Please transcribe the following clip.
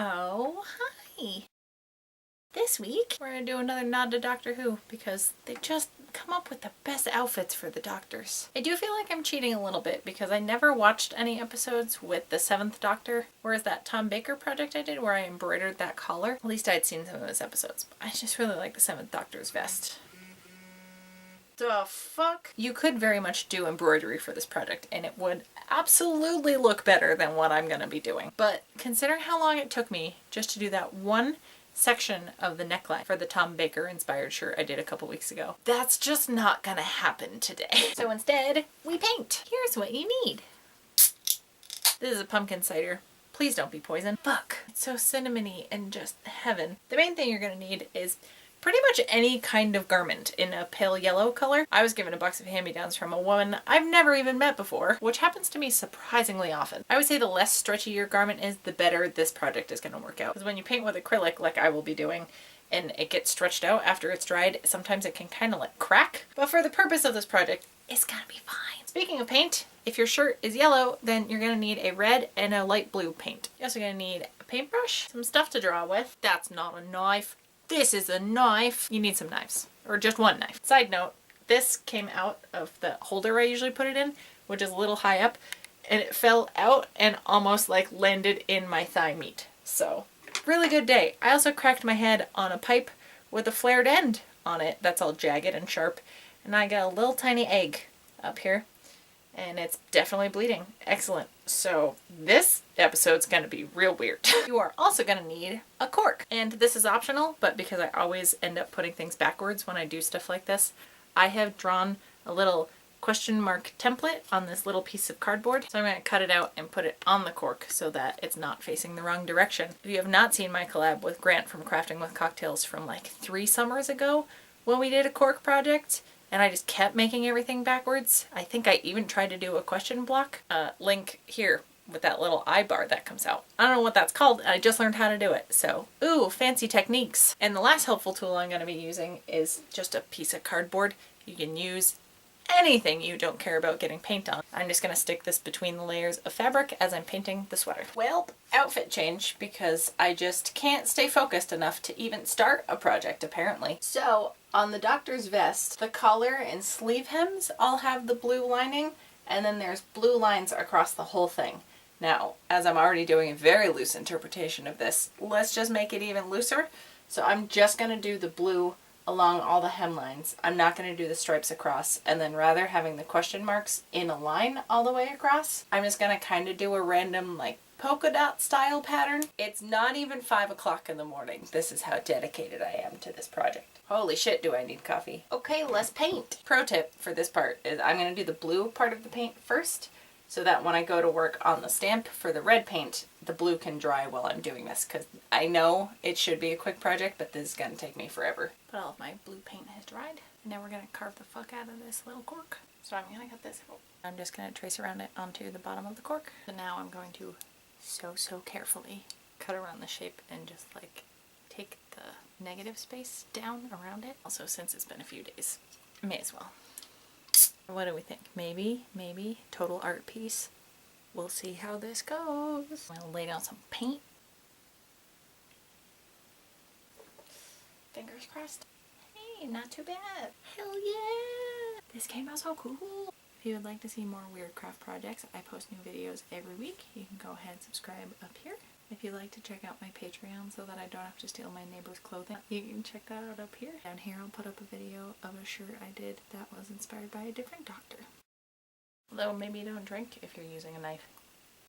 Oh, hi! This week, we're gonna do another nod to Doctor Who because they just come up with the best outfits for the Doctors. I do feel like I'm cheating a little bit because I never watched any episodes with the 7th Doctor, whereas that Tom Baker project I did where I embroidered that collar. At least I'd seen some of those episodes. I just really like the 7th Doctor's vest. The fuck? You could very much do embroidery for this project and it would absolutely look better than what I'm gonna be doing. But considering how long it took me just to do that one section of the neckline for the Tom Baker inspired shirt I did a couple weeks ago, that's just not gonna happen today. So instead, we paint. Here's what you need. This is a pumpkin cider. Please don't be poison. Fuck. It's so cinnamony and just heaven. The main thing you're gonna need is pretty much any kind of garment in a pale yellow color. I was given a box of hand-me-downs from a woman I've never even met before, which happens to me surprisingly often. I would say the less stretchy your garment is, the better this project is going to work out. Because when you paint with acrylic, like I will be doing, and it gets stretched out after it's dried, sometimes it can kind of like crack. But for the purpose of this project, it's gonna be fine. Speaking of paint, if your shirt is yellow, then you're gonna need a red and a light blue paint. You're also gonna need a paintbrush, some stuff to draw with. That's not a knife. This is a knife. You need some knives, or just one knife. Side note, this came out of the holder I usually put it in, which is a little high up, and it fell out and almost like landed in my thigh meat. So, really good day. I also cracked my head on a pipe with a flared end on it that's all jagged and sharp, and I got a little tiny egg up here, and it's definitely bleeding. Excellent. So this episode's gonna be real weird. You are also gonna need a cork. And this is optional, but because I always end up putting things backwards when I do stuff like this, I have drawn a little question mark template on this little piece of cardboard. So I'm gonna cut it out and put it on the cork so that it's not facing the wrong direction. If you have not seen my collab with Grant from Crafting with Cocktails from like 3 summers ago when we did a cork project, and I just kept making everything backwards. I think I even tried to do a question block. Link here with that little eye bar that comes out. I don't know what that's called. I just learned how to do it. So, ooh, fancy techniques. And the last helpful tool I'm going to be using is just a piece of cardboard. You can use anything you don't care about getting paint on. I'm just going to stick this between the layers of fabric as I'm painting the sweater. Well, outfit change because I just can't stay focused enough to even start a project apparently. So on the Doctor's vest, the collar and sleeve hems all have the blue lining, and then there's blue lines across the whole thing. Now, as I'm already doing a very loose interpretation of this, let's just make it even looser. So I'm just going to do the blue along all the hemlines. I'm not going to do the stripes across, and then rather having the question marks in a line all the way across, I'm just going to kind of do a random like polka dot style pattern. It's not even 5 o'clock in the morning. This is how dedicated I am to this project. Holy shit, do I need coffee. Okay, let's paint. Pro tip for this part is I'm going to do the blue part of the paint first, so that when I go to work on the stamp for the red paint, the blue can dry while I'm doing this, because I know it should be a quick project, but this is going to take me forever. But all of my blue paint has dried, and now we're going to carve the fuck out of this little cork. So I'm going to cut this out. I'm just going to trace around it onto the bottom of the cork. So now I'm going to so carefully cut around the shape and just like take the negative space down around it. Also, since it's been a few days, may as well. What do we think? Maybe, total art piece. We'll see how this goes. I'm gonna lay down some paint. Fingers crossed. Hey, not too bad. Hell yeah! This came out so cool. If you would like to see more weird craft projects, I post new videos every week. You can go ahead and subscribe up here. If you'd like to check out my Patreon so that I don't have to steal my neighbor's clothing, you can check that out up here. Down here I'll put up a video of a shirt I did that was inspired by a different doctor. Although maybe don't drink if you're using a knife.